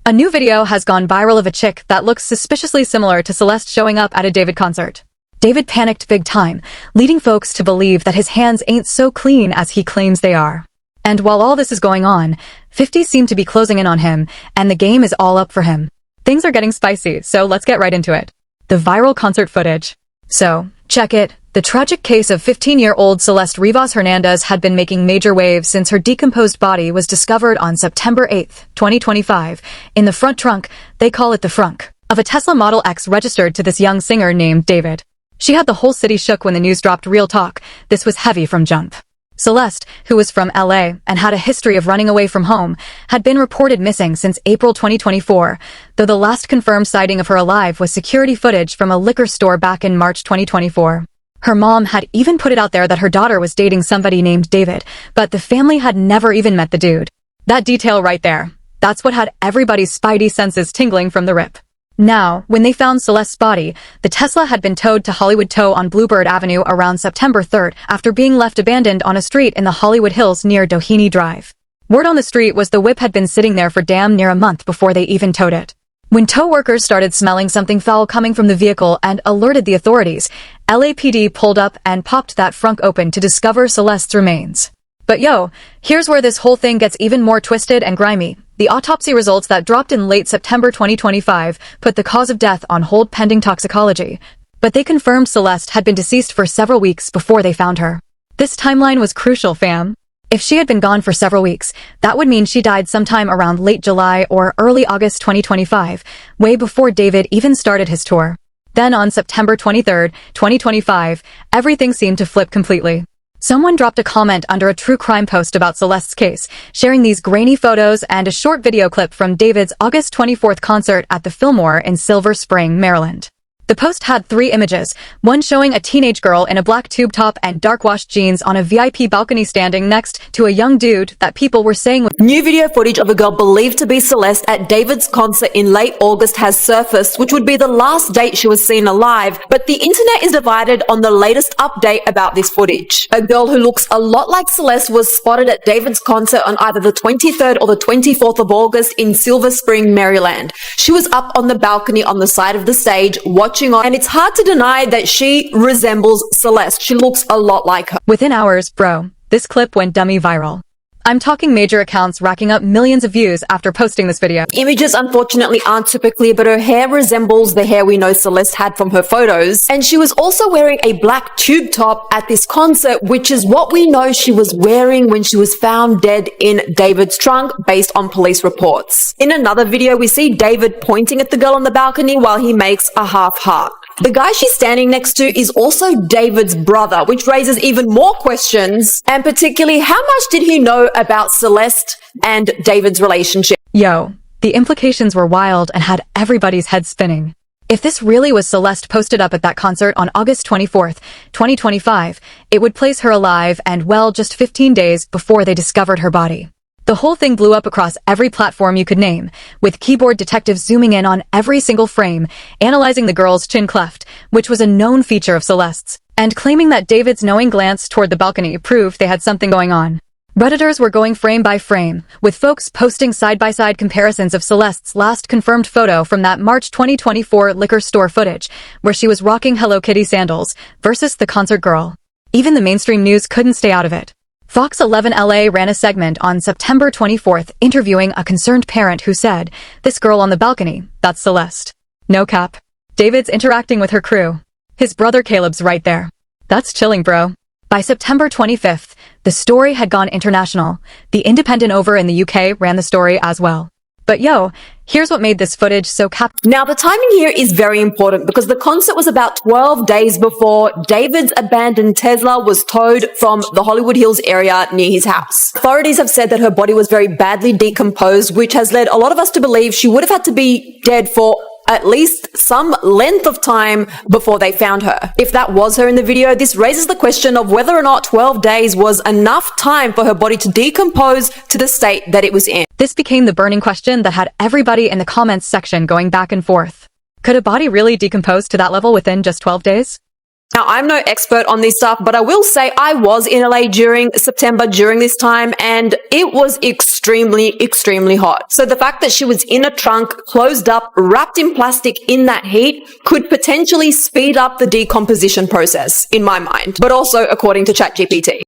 A new video has gone viral of a chick that looks suspiciously similar to Celeste showing up at a David concert. David panicked big time, leading folks to believe that his hands ain't so clean as he claims they are. And while all this is going on, 50 seem to be closing in on him, and the game is all up for him. Things are getting spicy, so let's get right into it. The viral concert footage. So, check it. The tragic case of 15-year-old Celeste Rivas Hernandez had been making major waves since her decomposed body was discovered on September 8, 2025, in the front trunk, they call it the frunk, of a Tesla Model X registered to this young singer named David. She had the whole city shook when the news dropped. Real talk, this was heavy from jump. Celeste, who was from LA and had a history of running away from home, had been reported missing since April 2024, though the last confirmed sighting of her alive was security footage from a liquor store back in March 2024. Her mom had even put it out there that her daughter was dating somebody named David, but the family had never even met the dude. That detail right there, that's what had everybody's spidey senses tingling from the rip. Now, when they found Celeste's body, the Tesla had been towed to Hollywood Tow on Bluebird Avenue around September 3rd after being left abandoned on a street in the Hollywood Hills near Doheny Drive. Word on the street was the whip had been sitting there for damn near a month before they even towed it. When tow workers started smelling something foul coming from the vehicle and alerted the authorities, LAPD pulled up and popped that frunk open to discover Celeste's remains. But yo, here's where this whole thing gets even more twisted and grimy. The autopsy results that dropped in late September 2025 put the cause of death on hold pending toxicology, but they confirmed Celeste had been deceased for several weeks before they found her. This timeline was crucial, fam. If she had been gone for several weeks, that would mean she died sometime around late July or early August 2025, way before David even started his tour. Then on September 23, 2025, everything seemed to flip completely. Someone dropped a comment under a true crime post about Celeste's case, sharing these grainy photos and a short video clip from David's August 24th concert at the Fillmore in Silver Spring, Maryland. The post had 3 images, one showing a teenage girl in a black tube top and dark-washed jeans on a VIP balcony standing next to a young dude that people were saying was... New video footage of a girl believed to be Celeste at David's concert in late August has surfaced, which would be the last date she was seen alive, but the internet is divided on the latest update about this footage. A girl who looks a lot like Celeste was spotted at David's concert on either the 23rd or the 24th of August in Silver Spring, Maryland. She was up on the balcony on the side of the stage, watching on, and it's hard to deny that she resembles Celeste. She looks a lot like her. Within hours, bro, this clip went dummy viral. I'm talking major accounts racking up millions of views after posting this video. Images unfortunately aren't super clear, but her hair resembles the hair we know Celeste had from her photos. And she was also wearing a black tube top at this concert, which is what we know she was wearing when she was found dead in David's trunk based on police reports. In another video, we see David pointing at the girl on the balcony while he makes a half heart. The guy she's standing next to is also David's brother, which raises even more questions, and particularly how much did he know about Celeste and David's relationship? Yo, the implications were wild and had everybody's head spinning. If this really was Celeste posted up at that concert on August 24th, 2025, it would place her alive and well just 15 days before they discovered her body. The whole thing blew up across every platform you could name, with keyboard detectives zooming in on every single frame, analyzing the girl's chin cleft, which was a known feature of Celeste's, and claiming that David's knowing glance toward the balcony proved they had something going on. Redditors were going frame by frame, with folks posting side-by-side comparisons of Celeste's last confirmed photo from that March 2024 liquor store footage, where she was rocking Hello Kitty sandals, versus the concert girl. Even the mainstream news couldn't stay out of it. Fox 11 LA ran a segment on September 24th interviewing a concerned parent who said, "This girl on the balcony, that's Celeste." No cap. David's interacting with her crew. His brother Caleb's right there. That's chilling, bro. By September 25th, the story had gone international. The Independent over in the UK ran the story as well. But yo, here's what made this footage so Now, the timing here is very important because the concert was about 12 days before David's abandoned Tesla was towed from the Hollywood Hills area near his house. Authorities have said that her body was very badly decomposed, which has led a lot of us to believe she would have had to be dead for at least some length of time before they found her. If that was her in the video, this raises the question of whether or not 12 days was enough time for her body to decompose to the state that it was in. This became the burning question that had everybody in the comments section going back and forth. Could a body really decompose to that level within just 12 days? Now, I'm no expert on this stuff, but I will say I was in LA during September during this time, and it was extremely, extremely hot. So the fact that she was in a trunk, closed up, wrapped in plastic in that heat could potentially speed up the decomposition process, in my mind, but also according to ChatGPT.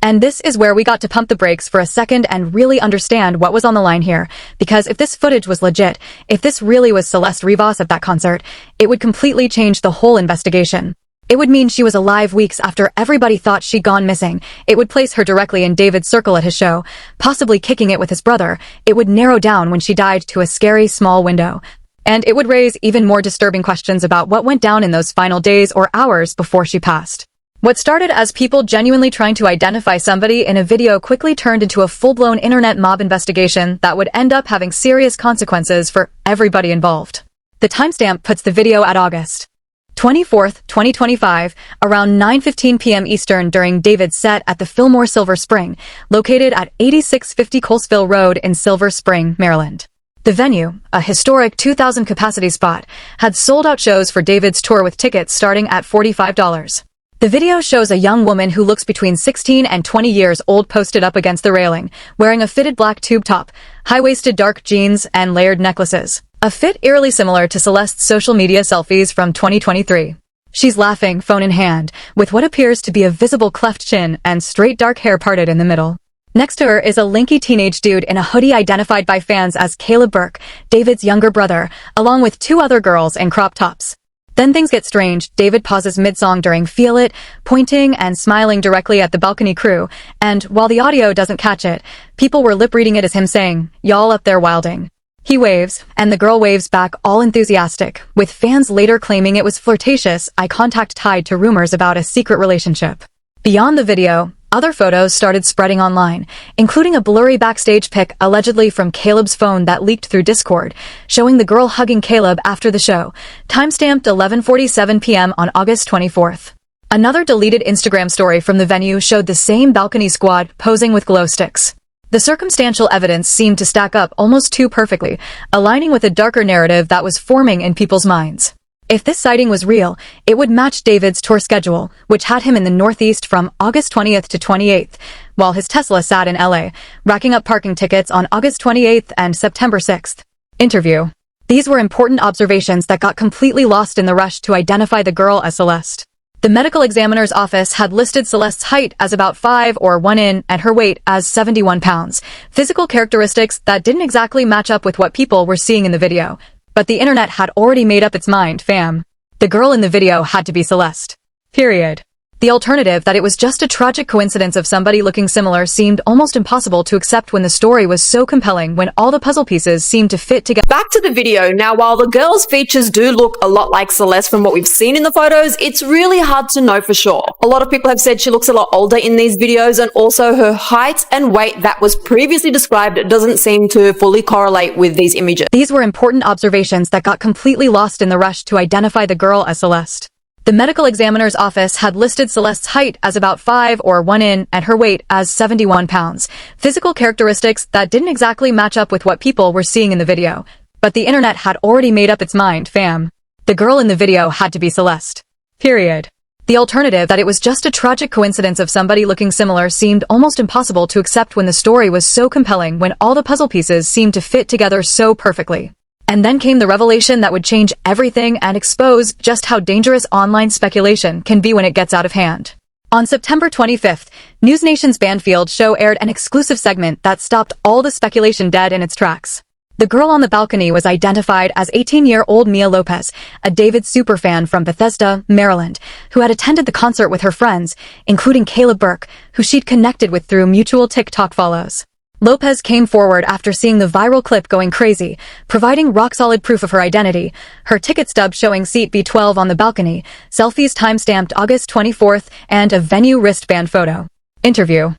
And this is where we got to pump the brakes for a second and really understand what was on the line here. Because if this footage was legit, if this really was Celeste Rivas at that concert, it would completely change the whole investigation. It would mean she was alive weeks after everybody thought she'd gone missing. It would place her directly in David's circle at his show, possibly kicking it with his brother. It would narrow down when she died to a scary small window. And it would raise even more disturbing questions about what went down in those final days or hours before she passed. What started as people genuinely trying to identify somebody in a video quickly turned into a full-blown internet mob investigation that would end up having serious consequences for everybody involved. The timestamp puts the video at August 24th, 2025, around 9:15 p.m. Eastern during David's set at the Fillmore Silver Spring, located at 8650 Colesville Road in Silver Spring, Maryland. The venue, a historic 2,000 capacity spot, had sold out shows for David's tour with tickets starting at $45. The video shows a young woman who looks between 16 and 20 years old posted up against the railing, wearing a fitted black tube top, high-waisted dark jeans, and layered necklaces. A fit eerily similar to Celeste's social media selfies from 2023. She's laughing, phone in hand, with what appears to be a visible cleft chin and straight dark hair parted in the middle. Next to her is a lanky teenage dude in a hoodie identified by fans as Caleb Burke, David's younger brother, along with two other girls in crop tops. Then things get strange. David pauses mid-song during Feel It, pointing and smiling directly at the balcony crew, and while the audio doesn't catch it, people were lip-reading it as him saying, "Y'all up there wilding." He waves, and the girl waves back all enthusiastic, with fans later claiming it was flirtatious, eye contact tied to rumors about a secret relationship. Beyond the video, other photos started spreading online, including a blurry backstage pic allegedly from Caleb's phone that leaked through Discord, showing the girl hugging Caleb after the show, timestamped 11:47 p.m. on August 24th. Another deleted Instagram story from the venue showed the same balcony squad posing with glow sticks. The circumstantial evidence seemed to stack up almost too perfectly, aligning with a darker narrative that was forming in people's minds. If this sighting was real, it would match David's tour schedule, which had him in the Northeast from August 20th to 28th, while his Tesla sat in LA, racking up parking tickets on August 28th and September 6th. Interview. These were important observations that got completely lost in the rush to identify the girl as Celeste. The medical examiner's office had listed Celeste's height as about 5 or 1 in and her weight as 71 pounds, physical characteristics that didn't exactly match up with what people were seeing in the video. But the internet had already made up its mind, fam. The girl in the video had to be Celeste. Period. The alternative that it was just a tragic coincidence of somebody looking similar seemed almost impossible to accept when the story was so compelling when all the puzzle pieces seemed to fit together. Back to the video. Now, while the girl's features do look a lot like Celeste from what we've seen in the photos, it's really hard to know for sure. A lot of people have said she looks a lot older in these videos, and also her height and weight that was previously described doesn't seem to fully correlate with these images. These were important observations that got completely lost in the rush to identify the girl as Celeste. The medical examiner's office had listed Celeste's height as about 5 or 1 in and her weight as 71 pounds, physical characteristics that didn't exactly match up with what people were seeing in the video. But the internet had already made up its mind, fam. The girl in the video had to be Celeste. Period. The alternative that it was just a tragic coincidence of somebody looking similar seemed almost impossible to accept when the story was so compelling when all the puzzle pieces seemed to fit together so perfectly. And then came the revelation that would change everything and expose just how dangerous online speculation can be when it gets out of hand. On September 25th, News Nation's Banfield show aired an exclusive segment that stopped all the speculation dead in its tracks. The girl on the balcony was identified as 18-year-old Mia Lopez, a David superfan from Bethesda, Maryland, who had attended the concert with her friends, including Caleb Burke, who she'd connected with through mutual TikTok follows. Lopez came forward after seeing the viral clip going crazy, providing rock-solid proof of her identity, her ticket stub showing seat B12 on the balcony, selfies time-stamped August 24th, and a venue wristband photo. Interview.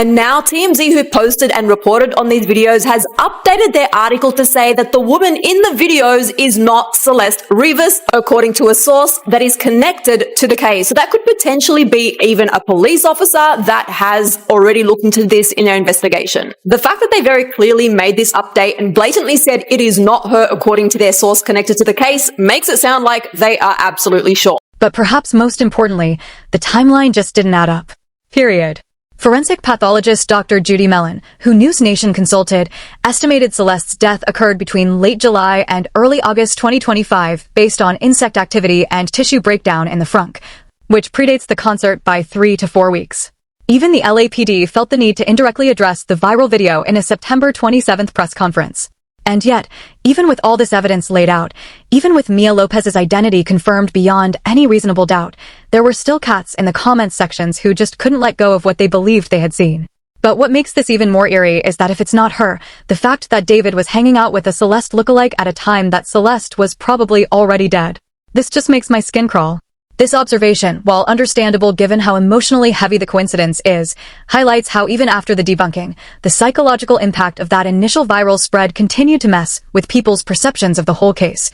And now TMZ, who posted and reported on these videos, has updated their article to say that the woman in the videos is not Celeste Rivas, according to a source that is connected to the case. So that could potentially be even a police officer that has already looked into this in their investigation. The fact that they very clearly made this update and blatantly said it is not her, according to their source connected to the case, makes it sound like they are absolutely sure. But perhaps most importantly, the timeline just didn't add up. Period. Forensic pathologist Dr. Judy Mellon, who News Nation consulted, estimated Celeste's death occurred between late July and early August 2025 based on insect activity and tissue breakdown in the frunk, which predates the concert by 3 to 4 weeks. Even the LAPD felt the need to indirectly address the viral video in a September 27th press conference. And yet, even with all this evidence laid out, even with Mia Lopez's identity confirmed beyond any reasonable doubt, there were still cats in the comments sections who just couldn't let go of what they believed they had seen. But what makes this even more eerie is that if it's not her, the fact that David was hanging out with a Celeste lookalike at a time that Celeste was probably already dead. This just makes my skin crawl. This observation, while understandable given how emotionally heavy the coincidence is, highlights how even after the debunking, the psychological impact of that initial viral spread continued to mess with people's perceptions of the whole case.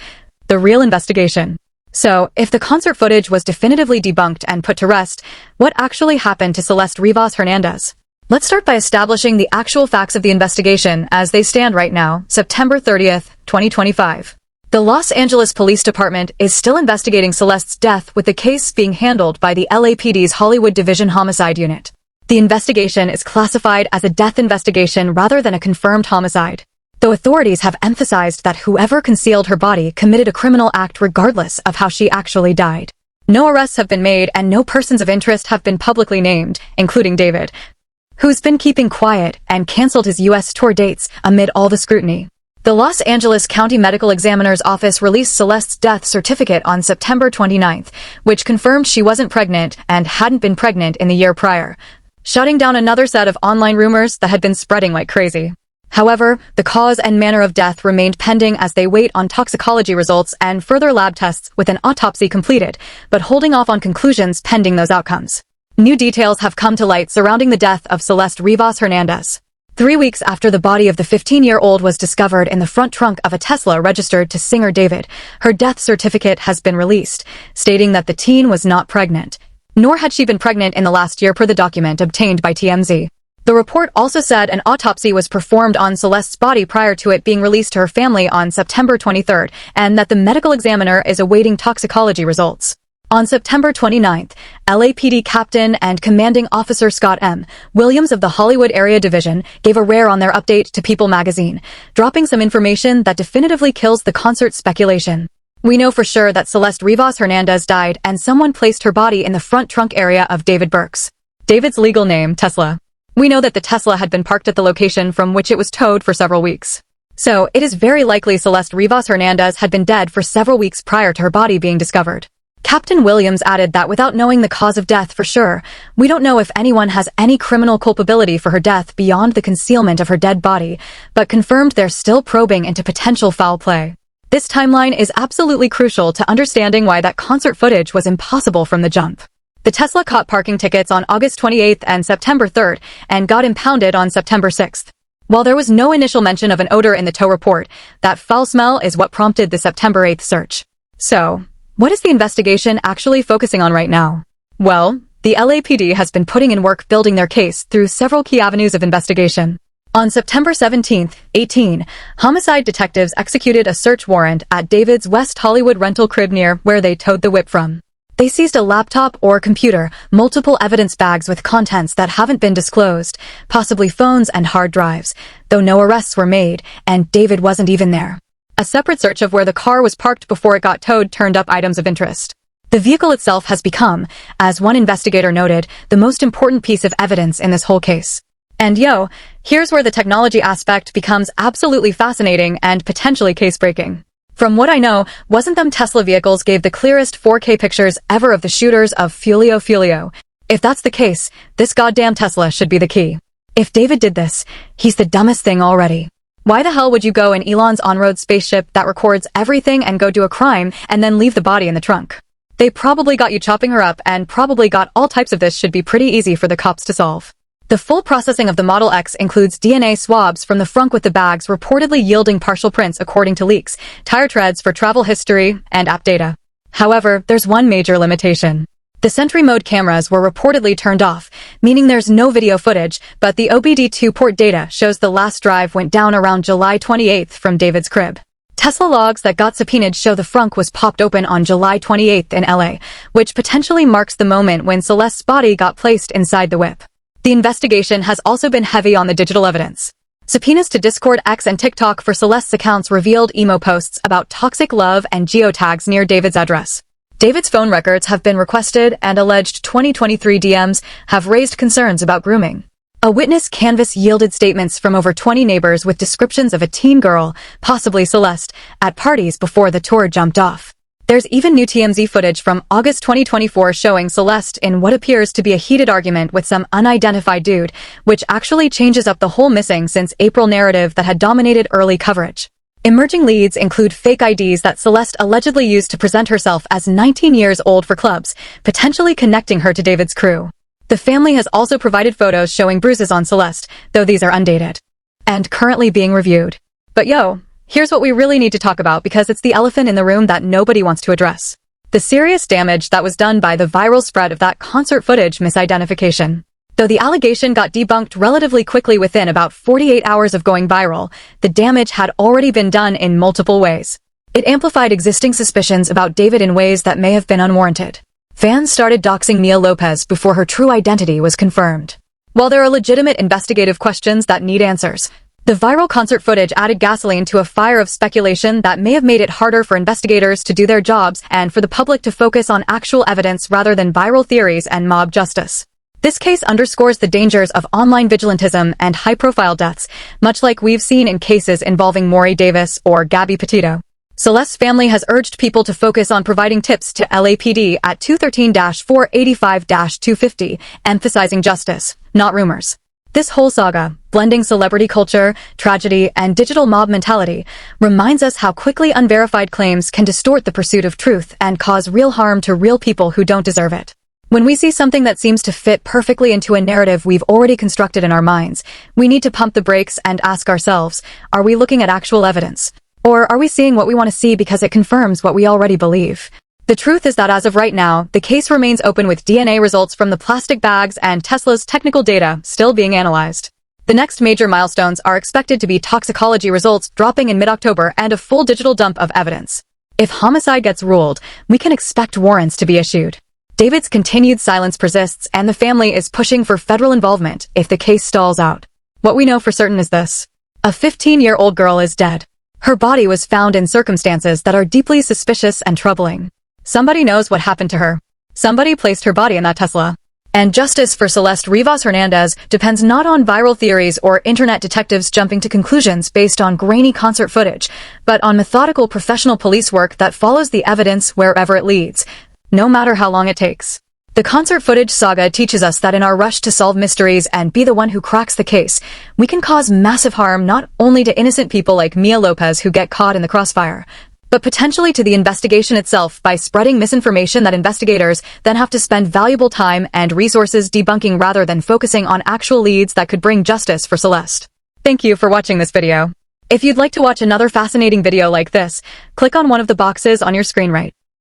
The real investigation. So, if the concert footage was definitively debunked and put to rest, what actually happened to Celeste Rivas Hernandez? Let's start by establishing the actual facts of the investigation as they stand right now, September 30th, 2025. The Los Angeles Police Department is still investigating Celeste's death, with the case being handled by the LAPD's Hollywood Division Homicide Unit. The investigation is classified as a death investigation rather than a confirmed homicide, though authorities have emphasized that whoever concealed her body committed a criminal act regardless of how she actually died. No arrests have been made and no persons of interest have been publicly named, including David, who's been keeping quiet and canceled his U.S. tour dates amid all the scrutiny. The Los Angeles County Medical Examiner's Office released Celeste's death certificate on September 29th, which confirmed she wasn't pregnant and hadn't been pregnant in the year prior, shutting down another set of online rumors that had been spreading like crazy. However, the cause and manner of death remained pending as they wait on toxicology results and further lab tests with an autopsy completed, but holding off on conclusions pending those outcomes. New details have come to light surrounding the death of Celeste Rivas Hernandez. 3 weeks after the body of the 15-year-old was discovered in the front trunk of a Tesla registered to singer David, her death certificate has been released, stating that the teen was not pregnant, nor had she been pregnant in the last year per the document obtained by TMZ. The report also said an autopsy was performed on Celeste's body prior to it being released to her family on September 23rd, and that the medical examiner is awaiting toxicology results. On September 29th, LAPD Captain and Commanding Officer Scott M. Williams of the Hollywood Area Division gave a rare on their update to People magazine, dropping some information that definitively kills the concert speculation. We know for sure that Celeste Rivas Hernandez died and someone placed her body in the front trunk area of David Burke's. David's legal name, Tesla. We know that the Tesla had been parked at the location from which it was towed for several weeks. So, it is very likely Celeste Rivas Hernandez had been dead for several weeks prior to her body being discovered. Captain Williams added that without knowing the cause of death for sure, we don't know if anyone has any criminal culpability for her death beyond the concealment of her dead body, but confirmed they're still probing into potential foul play. This timeline is absolutely crucial to understanding why that concert footage was impossible from the jump. The Tesla caught parking tickets on August 28th and September 3rd and got impounded on September 6th. While there was no initial mention of an odor in the tow report, that foul smell is what prompted the September 8th search. So, what is the investigation actually focusing on right now? Well, the LAPD has been putting in work building their case through several key avenues of investigation. On September 17th, 18, homicide detectives executed a search warrant at David's West Hollywood rental crib near where they towed the whip from. They seized a laptop or computer, multiple evidence bags with contents that haven't been disclosed, possibly phones and hard drives, though no arrests were made, and David wasn't even there. A separate search of where the car was parked before it got towed turned up items of interest. The vehicle itself has become, as one investigator noted, the most important piece of evidence in this whole case. And here's where the technology aspect becomes absolutely fascinating and potentially case-breaking. From what I know, wasn't them Tesla vehicles gave the clearest 4K pictures ever of the shooters of Fulio. If that's the case, this goddamn Tesla should be the key. If David did this, he's the dumbest thing already. Why the hell would you go in Elon's on-road spaceship that records everything and go do a crime and then leave the body in the trunk? They probably got you chopping her up and probably got all types of this should be pretty easy for the cops to solve. The full processing of the Model X includes DNA swabs from the frunk with the bags reportedly yielding partial prints according to leaks, tire treads for travel history, and app data. However, there's one major limitation. The Sentry mode cameras were reportedly turned off, meaning there's no video footage, but the OBD2 port data shows the last drive went down around July 28th from David's crib. Tesla logs that got subpoenaed show the frunk was popped open on July 28th in LA, which potentially marks the moment when Celeste's body got placed inside the whip. The investigation has also been heavy on the digital evidence. Subpoenas to Discord, X, and TikTok for Celeste's accounts revealed emo posts about toxic love and geotags near David's address. David's phone records have been requested, and alleged 2023 DMs have raised concerns about grooming. A witness canvas yielded statements from over 20 neighbors with descriptions of a teen girl, possibly Celeste, at parties before the tour jumped off. There's even new TMZ footage from August 2024 showing Celeste in what appears to be a heated argument with some unidentified dude, which actually changes up the whole missing since April narrative that had dominated early coverage. Emerging leads include fake IDs that Celeste allegedly used to present herself as 19 years old for clubs, potentially connecting her to David's crew. The family has also provided photos showing bruises on Celeste, though these are undated, and currently being reviewed. But here's what we really need to talk about because it's the elephant in the room that nobody wants to address. The serious damage that was done by the viral spread of that concert footage misidentification. Though the allegation got debunked relatively quickly within about 48 hours of going viral, the damage had already been done in multiple ways. It amplified existing suspicions about David in ways that may have been unwarranted. Fans started doxing Mia Lopez before her true identity was confirmed. While there are legitimate investigative questions that need answers, the viral concert footage added gasoline to a fire of speculation that may have made it harder for investigators to do their jobs and for the public to focus on actual evidence rather than viral theories and mob justice. This case underscores the dangers of online vigilantism and high-profile deaths, much like we've seen in cases involving Maury Davis or Gabby Petito. Celeste's family has urged people to focus on providing tips to LAPD at 213-485-250, emphasizing justice, not rumors. This whole saga, blending celebrity culture, tragedy, and digital mob mentality, reminds us how quickly unverified claims can distort the pursuit of truth and cause real harm to real people who don't deserve it. When we see something that seems to fit perfectly into a narrative we've already constructed in our minds, we need to pump the brakes and ask ourselves, are we looking at actual evidence? Or are we seeing what we want to see because it confirms what we already believe? The truth is that as of right now, the case remains open with DNA results from the plastic bags and Tesla's technical data still being analyzed. The next major milestones are expected to be toxicology results dropping in mid-October and a full digital dump of evidence. If homicide gets ruled, we can expect warrants to be issued. David's continued silence persists, and the family is pushing for federal involvement if the case stalls out. What we know for certain is this: a 15-year-old girl is dead. Her body was found in circumstances that are deeply suspicious and troubling. Somebody knows what happened to her. Somebody placed her body in that Tesla. And justice for Celeste Rivas Hernandez depends not on viral theories or internet detectives jumping to conclusions based on grainy concert footage, but on methodical professional police work that follows the evidence wherever it leads, no matter how long it takes. The concert footage saga teaches us that in our rush to solve mysteries and be the one who cracks the case, we can cause massive harm not only to innocent people like Mia Lopez who get caught in the crossfire, but potentially to the investigation itself by spreading misinformation that investigators then have to spend valuable time and resources debunking rather than focusing on actual leads that could bring justice for Celeste. Thank you for watching this video. If you'd like to watch another fascinating video like this, click on one of the boxes on your screen right.